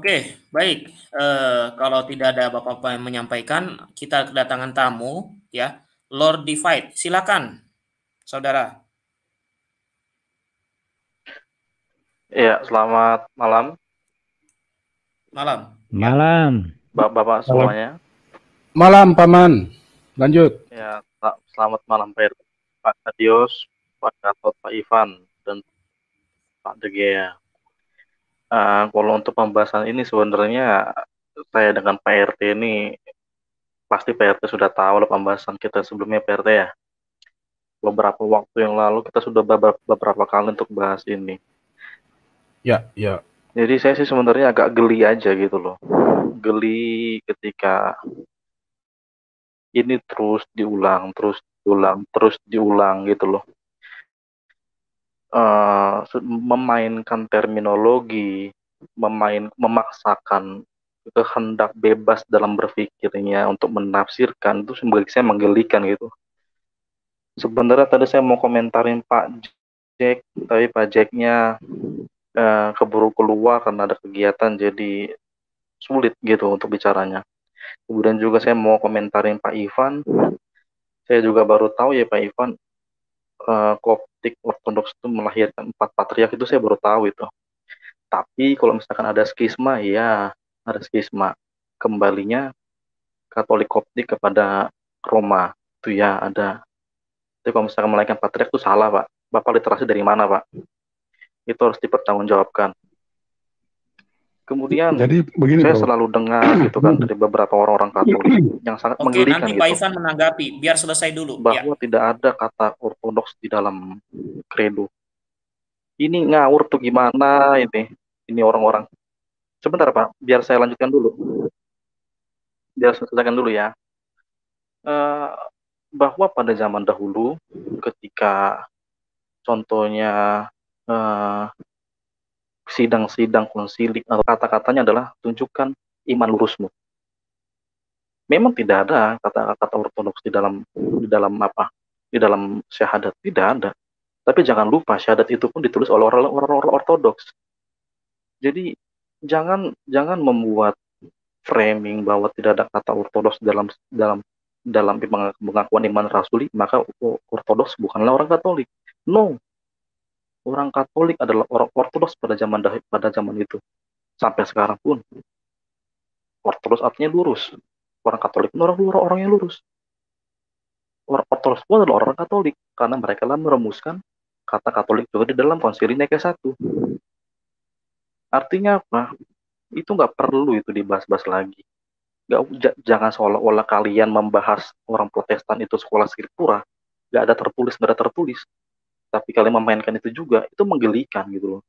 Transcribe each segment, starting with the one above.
Oke, baik. Kalau tidak ada Bapak-Bapak yang menyampaikan, kita kedatangan tamu, ya. Lord Divide, silakan, saudara. Iya, selamat malam, Malam, ya. Malam. Bapak Malam, semuanya. malam Paman. Lanjut. Ya, selamat malam Pak Adios, Pak Gatot, Pak Ivan, dan Pak De Gea. Kalau untuk pembahasan ini sebenarnya saya dengan Pak RT ini pasti Pak RT sudah tahu lah pembahasan kita sebelumnya Pak RT ya. Beberapa waktu yang lalu kita sudah beberapa kali untuk bahas ini. Ya, ya. Jadi saya sih sebenarnya agak geli aja gitu loh. Geli ketika ini terus diulang, terus diulang, terus diulang gitu loh. Memainkan terminologi, memaksakan kehendak bebas dalam berpikirnya untuk menafsirkan itu bagi saya menggelikan gitu. Sebenarnya tadi saya mau komentarin Pak Jack, tapi Pak Jacknya keburu keluar karena ada kegiatan jadi sulit gitu untuk bicaranya. Kemudian juga saya mau komentarin Pak Ivan, saya juga baru tahu ya Pak Ivan, Koptik Ortodoks itu melahirkan 4 patriark, itu saya baru tahu itu. Tapi kalau misalkan ada skisma, ya ada skisma. Kembalinya Katolik Koptik kepada Roma, itu ya ada. Tapi kalau misalkan menaikkan patriark itu salah, Pak. Bapak literasi dari mana, Pak? Itu harus dipertanggungjawabkan. Kemudian Jadi begini, saya Bro. selalu dengar gitu kan dari beberapa orang-orang Katolik yang sangat Oke, menggelikan nanti Pak gitu, Ivan menanggapi, biar selesai dulu, ya. bahwa tidak ada kata ortodoks di dalam kredo. Ini ngawur tuh gimana ini? Ini orang-orang. Sebentar, Pak, biar saya lanjutkan dulu. Biar saya selesaikan dulu ya. Eh, bahwa pada zaman dahulu ketika contohnya eh, sidang-sidang konsili atau kata-katanya adalah tunjukkan iman lurusmu. Memang tidak ada kata-kata ortodoks di dalam apa? Di dalam syahadat tidak ada. Tapi jangan lupa syahadat itu pun ditulis oleh orang-orang ortodoks. Jadi jangan jangan membuat framing bahwa tidak ada kata ortodoks dalam dalam dalam pengakuan iman rasuli, maka ortodoks bukanlah orang Katolik. No, orang Katolik adalah orang ortodoks pada zaman itu. Sampai sekarang pun ortodoks artinya lurus. Orang Katolik pun orang yang lurus. Orang ortodoks pun adalah orang Katolik karena mereka lah merumuskan kata Katolik juga di dalam Konsili Nikea I. Artinya apa? Itu nggak perlu itu dibahas-bahas lagi. Jangan seolah-olah kalian membahas orang Protestan itu sekolah Scriptura, nggak ada tertulis, tapi kalian memainkan itu juga, itu menggelikan gitu loh.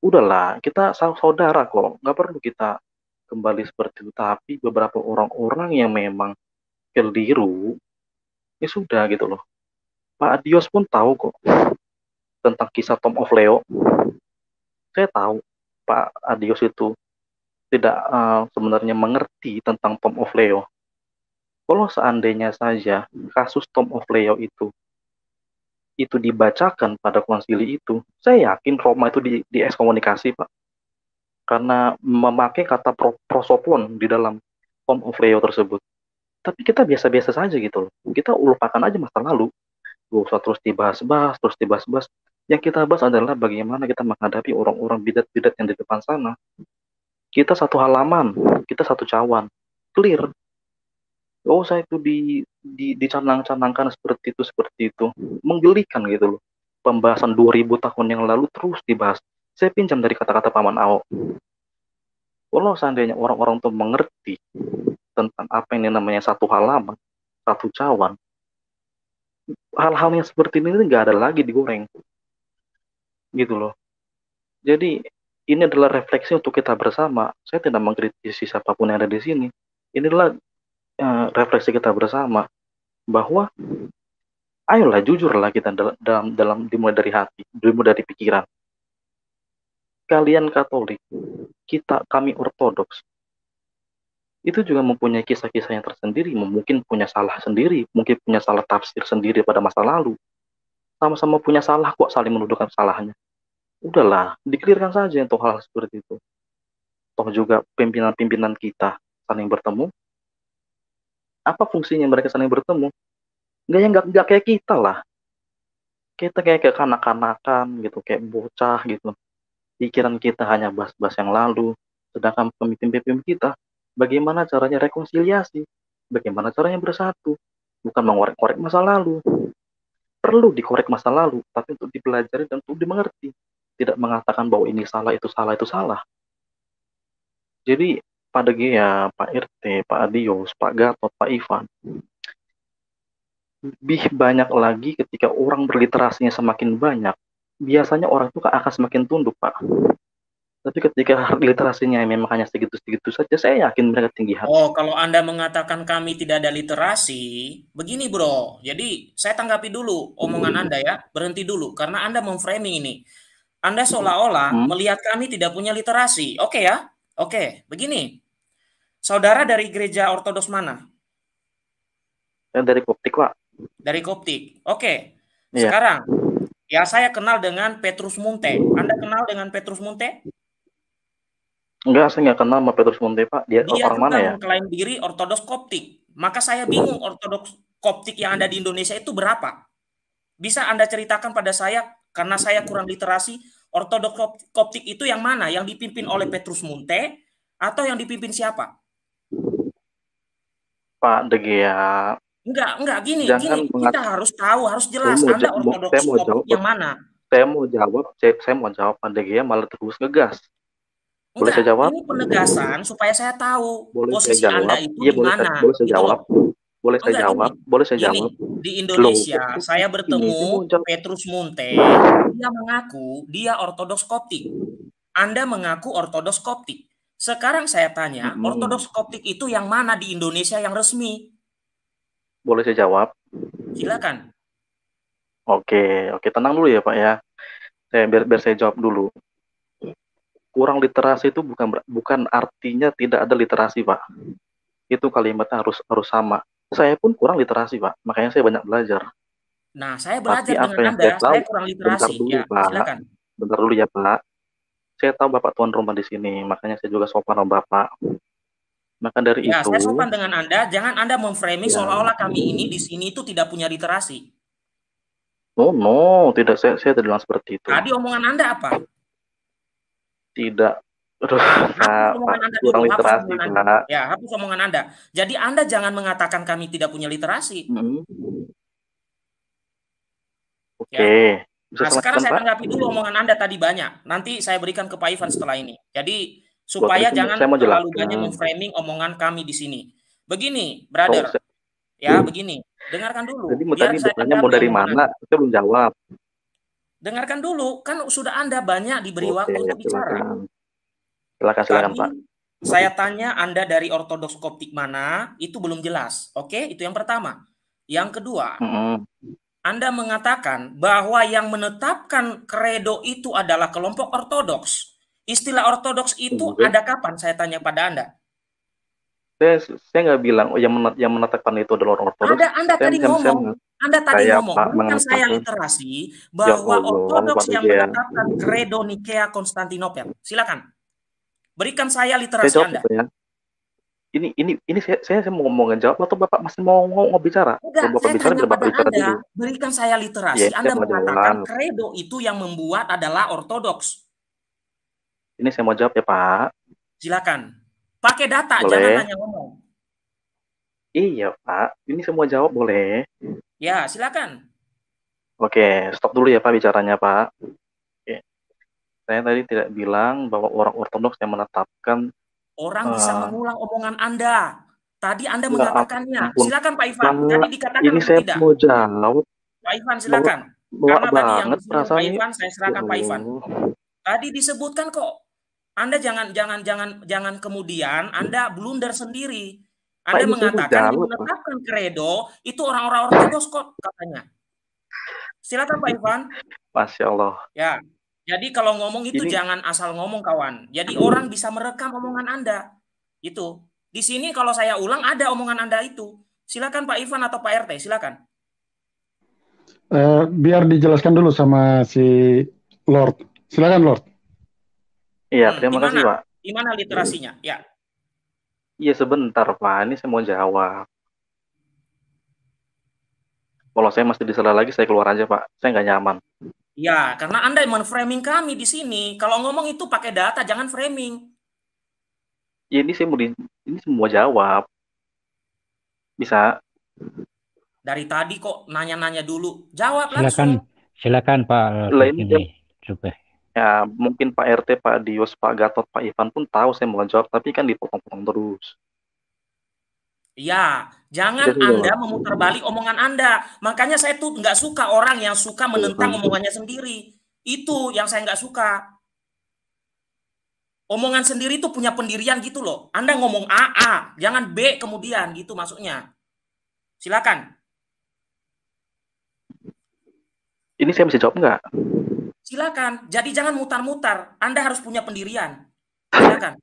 Udahlah, kita saudara kok, nggak perlu kita kembali seperti itu. Tapi beberapa orang-orang yang memang keliru, ya sudah gitu loh. Pak Adios pun tahu kok tentang kisah Tom of Leo. Saya tahu Pak Adios itu tidak sebenarnya mengerti tentang Tom of Leo. Kalau seandainya saja kasus Tom of Leo itu dibacakan pada konsili itu, saya yakin Roma itu di ekskomunikasi, Pak. Karena memakai kata prosopon di dalam Tom of Leo tersebut. Tapi kita biasa-biasa saja gitu loh. Kita lupakan aja masa lalu. Gak usah terus dibahas-bahas, terus dibahas-bahas. Yang kita bahas adalah bagaimana kita menghadapi orang-orang bidat-bidat yang di depan sana. Kita satu halaman, kita satu cawan. Clear. Oh, saya itu dicanang-canangkan seperti itu. Menggelikan gitu loh. Pembahasan 2000 tahun yang lalu terus dibahas. Saya pinjam dari kata-kata Paman Ao. Kalau seandainya orang-orang itu mengerti tentang apa ini namanya satu halaman, satu cawan, hal-hal yang seperti ini nggak ada lagi digoreng. Gitu loh. Jadi ini adalah refleksi untuk kita bersama. Saya tidak mengkritisi siapapun yang ada di sini. Inilah refleksi kita bersama bahwa ayolah jujurlah kita dalam dimulai dari hati, dimulai dari pikiran. Kalian Katolik, kami Ortodoks, itu juga mempunyai kisah-kisah yang tersendiri, mungkin punya salah sendiri, mungkin punya salah tafsir sendiri pada masa lalu. Sama-sama punya salah kok, saling menuduhkan salahnya. Udahlah, dikelirkan saja untuk hal seperti itu. Toh juga pimpinan-pimpinan kita saling bertemu. Apa fungsinya mereka saling bertemu? Nggak kayak kita lah. Kita kayak kanak-kanakan gitu, kayak bocah gitu. Pikiran kita hanya bahas-bahas yang lalu. Sedangkan pemimpin-pemimpin kita, bagaimana caranya rekonsiliasi? Bagaimana caranya bersatu? Bukan mengorek-korek masa lalu. Perlu dikorek masa lalu, tapi untuk dipelajari dan untuk dimengerti. Tidak mengatakan bahwa ini salah, itu salah, itu salah. Jadi Pak Degea, Pak RT, Pak Adios, Pak Gatot, Pak Ivan, lebih banyak lagi ketika orang berliterasinya semakin banyak, biasanya orang itu akan semakin tunduk, Pak. Tapi ketika literasinya memang hanya segitu-segitu saja, saya yakin mereka tinggi hati. Oh, kalau Anda mengatakan kami tidak ada literasi, begini bro. Jadi saya tanggapi dulu omongan Anda ya, berhenti dulu karena Anda memframing ini. Anda seolah-olah melihat kami tidak punya literasi. Oke ya? Oke, begini. Saudara dari gereja Ortodoks mana? Dari Koptik, Pak. Dari Koptik. Oke. Iya. Sekarang, ya saya kenal dengan Petrus Munte. Anda kenal dengan Petrus Munte? Enggak, saya nggak kenal sama Petrus Munte, Pak. Dia Dia orang mana juga ya? mengklaim diri Ortodoks Koptik. Maka saya bingung Ortodoks Koptik yang ada di Indonesia itu berapa? Bisa Anda ceritakan pada saya, karena saya kurang literasi, Ortodoks Koptik itu yang mana? Yang dipimpin oleh Petrus Munte atau yang dipimpin siapa? Pak Degea. Enggak, gini, Jangan kita harus tahu, harus jelas Anda Ortodoks Koptik yang mana. Saya mau jawab Pak Degea malah terus ngegas. Boleh saya jawab? Ini penegasan supaya saya tahu boleh posisi saya jawab? Anda itu Iya, di mana. Boleh saya jawab? Boleh saya Enggak, jawab? Boleh saya jawab? Di Indonesia, saya bertemu ini Petrus Munte, dia mengaku dia Ortodoks Koptik. Anda mengaku Ortodoks Koptik. Sekarang saya tanya, Ortodoks Koptik itu yang mana di Indonesia yang resmi? Boleh saya jawab? Silakan. Oke, tenang dulu ya Pak ya. Biar saya jawab dulu. Kurang literasi itu bukan artinya tidak ada literasi, Pak. Itu kalimatnya harus sama. Saya pun kurang literasi, Pak. Makanya saya banyak belajar. Nah, saya belajar Tapi dengan Anda, saya kurang literasi. Bentar dulu, ya, Pak. Silakan. Bentar dulu ya, Pak. Saya tahu Bapak tuan rumah di sini, makanya saya juga sopan sama Bapak. Maka dari itu. Saya sopan dengan Anda. Jangan Anda memframing seolah-olah kami ini di sini itu tidak punya literasi. No, tidak. Saya tidak bilang seperti itu. Tadi omongan Anda apa? Tidak. Hapus omongan Anda dulu. Literasi, Pak. Ya, hapus omongan Anda. Jadi Anda jangan mengatakan kami tidak punya literasi. Oke. Ya. Nah, sekarang saya tanggapi dulu omongan Anda tadi banyak. Nanti saya berikan ke Pak Ivan setelah ini. Jadi supaya jangan terlalu banyak memframing omongan kami di sini. Begini, brother. Ya, begini. Dengarkan dulu. Jadi tadi bertanya mau dari mana? Saya belum jawab. Dengarkan dulu. Kan sudah Anda banyak diberi waktu untuk bicara. Silakan, Pak. Saya tanya Anda dari Ortodoks Koptik mana, itu belum jelas. Oke, itu yang pertama. Yang kedua, Anda mengatakan bahwa yang menetapkan kredo itu adalah kelompok Ortodoks. Istilah Ortodoks itu ada kapan? Saya tanya pada Anda. Saya nggak bilang yang menetapkan itu adalah orang Ortodoks. Anda tadi ngomong, bukan saya literasi, bahwa Ortodoks yang menetapkan kredo Nikea Konstantinopel. Silakan. Berikan saya literasi Anda. Ya. Ini saya mau ngejawab atau Bapak masih mau bicara? Enggak, Bapak saya bicara, tanya pada bicara Anda. dulu. Berikan saya literasi. Anda mengatakan kredo itu yang membuat adalah Ortodoks. Ini saya mau jawab ya, Pak. Silakan. Pakai data, jangan hanya ngomong. Iya, Pak. Ini semua jawab boleh? Ya, silakan. Oke, stop dulu ya Pak bicaranya, Pak. Oke. Saya tadi tidak bilang bahwa orang Ortodoks yang menetapkan. Orang bisa mengulang omongan Anda. Tadi Anda mengatakannya. Silakan Pak Ivan. Tadi dikatakan ini saya tidak. Mau jawab. Pak Ivan silakan. Karena tadi yang disebut Pak Ivan, saya serahkan Pak Ivan. Tadi disebutkan kok. Anda jangan kemudian Anda blunder sendiri. Anda mengatakan yang menetapkan kredo itu orang-orang Ortodoks kok katanya. Silakan Pak Ivan. Masya Allah. Ya. Jadi kalau ngomong itu jangan asal ngomong kawan. Jadi orang bisa merekam omongan Anda. Itu. Di sini kalau saya ulang ada omongan Anda itu. Silakan Pak Ivan atau Pak RT, silakan. Biar dijelaskan dulu sama si Lord. Silakan Lord. Iya, terima kasih, Pak. Di mana literasinya? Ya. Iya, sebentar, Pak. Ini saya mau jawab. Kalau saya masih disela lagi, saya keluar aja, Pak. Saya nggak nyaman. Ya, karena Anda yang men-framing kami di sini. Kalau ngomong itu pakai data, jangan framing. Ya, ini saya mau jawab. Bisa? Dari tadi kok nanya-nanya dulu. Jawab Silakan, langsung. silakan Pak. Lain Ini coba. ya, mungkin Pak RT, Pak Dios, Pak Gatot, Pak Ivan pun tahu saya mau jawab, tapi kan dipotong-potong terus. Ya, jangan Jadi, Anda memutar balik omongan Anda. Makanya saya tuh nggak suka orang yang suka menentang omongannya sendiri. Itu yang saya nggak suka. Omongan sendiri tuh punya pendirian gitu loh. Anda ngomong A, jangan B kemudian gitu maksudnya. Silakan. ini saya bisa jawab nggak? Silakan. Jadi jangan mutar-mutar. Anda harus punya pendirian. Silakan.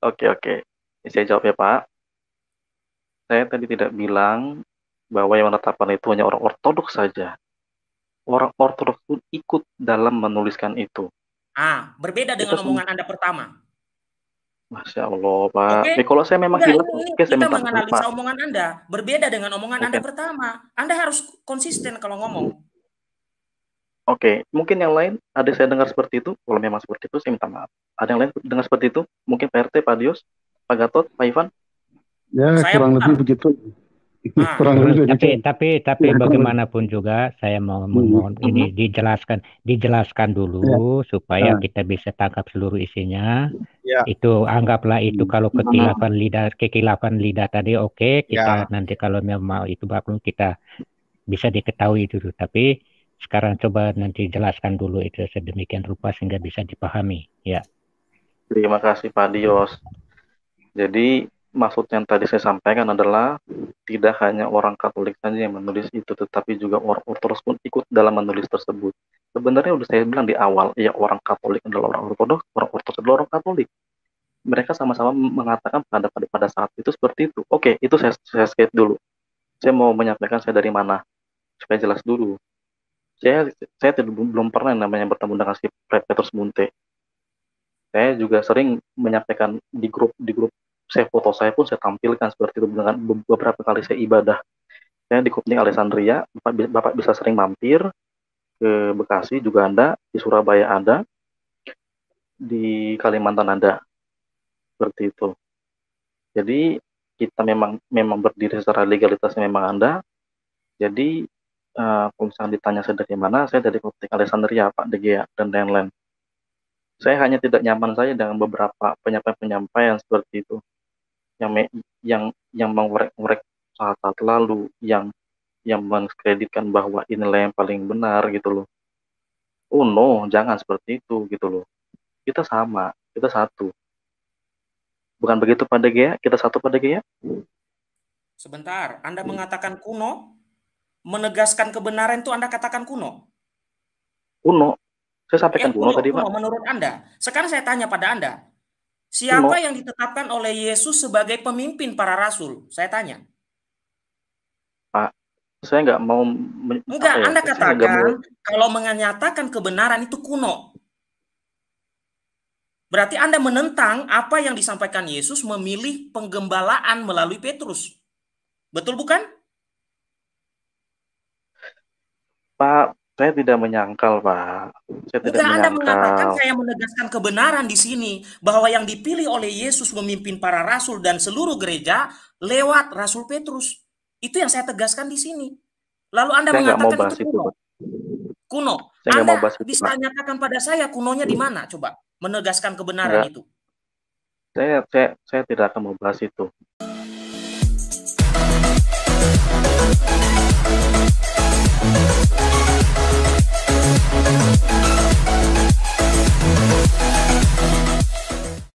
Oke. Ini saya jawab ya, Pak. Saya tadi tidak bilang bahwa yang menetapkan itu hanya orang ortodoks saja. Orang ortodoks pun ikut dalam menuliskan itu. Berbeda dengan omongan Anda pertama. Masya Allah, Pak. Oke. Kalau saya memang hilaf, oke, saya kita minta menganalisa maaf, Pak. omongan Anda. Berbeda dengan omongan Anda pertama. Anda harus konsisten kalau ngomong. Oke, mungkin yang lain ada saya dengar seperti itu. Kalau memang seperti itu, saya minta maaf. Ada yang lain dengar seperti itu? Mungkin Pak RT, Pak Dios, Pak Gatot, Pak Ivan? Ya, kurang lebih begitu. Tapi bagaimanapun juga saya mau ini dijelaskan dulu supaya kita bisa tangkap seluruh isinya. Itu anggaplah itu kalau kekilafan lidah tadi oke, kita nanti kalau memang itu baru kita bisa diketahui dulu. Tapi sekarang coba nanti jelaskan dulu itu sedemikian rupa sehingga bisa dipahami. Ya. Terima kasih Pak Dios. Jadi maksud yang tadi saya sampaikan adalah tidak hanya orang Katolik saja yang menulis itu, tetapi juga orang Ortodoks pun ikut dalam menulis tersebut. Sebenarnya udah saya bilang di awal, ya orang Katolik adalah orang Ortodoks adalah orang Katolik. Mereka sama-sama mengatakan pada saat itu seperti itu. Oke, itu saya skip dulu. Saya mau menyampaikan saya dari mana supaya jelas dulu. Saya belum pernah namanya bertemu dengan si Petrus Munte. Saya juga sering menyampaikan di grup saya foto saya pun saya tampilkan seperti itu dengan beberapa kali saya ibadah. Saya di Kupning Alexandria, Bapak bisa sering mampir ke Bekasi juga ada, di Surabaya ada, di Kalimantan ada, seperti itu. Jadi kita memang berdiri secara legalitasnya memang ada. Jadi kalau misalnya ditanya saya dari mana, saya dari Kupning Alexandria, Pak Degea dan lain-lain. Saya hanya tidak nyaman saja dengan beberapa penyampaian seperti itu. Yang mengorek saat lalu, yang mengkreditkan bahwa inilah yang paling benar gitu loh. Oh no, jangan seperti itu gitu loh. Kita sama, kita satu. Bukan begitu Pak Degea? Kita satu Pak Degea? Sebentar, Anda mengatakan kuno, menegaskan kebenaran itu Anda katakan kuno? Kuno. Saya sampaikan kuno tadi Pak. Menurut Anda. Sekarang saya tanya pada Anda. Siapa yang ditetapkan oleh Yesus sebagai pemimpin para rasul? Saya tanya. Pak, saya nggak mau... Enggak, Anda katakan kalau menyatakan kebenaran itu kuno. Berarti Anda menentang apa yang disampaikan Yesus memilih penggembalaan melalui Petrus. Betul bukan? Pak, saya tidak menyangkal, Pak. Anda mengatakan saya menegaskan kebenaran di sini bahwa yang dipilih oleh Yesus memimpin para rasul dan seluruh gereja lewat Rasul Petrus. Itu yang saya tegaskan di sini. Lalu Anda mengatakan itu kuno. Kuno. Anda bisa nyatakan pada saya kunonya di mana? Coba menegaskan kebenaran itu. Saya tidak akan membahas itu.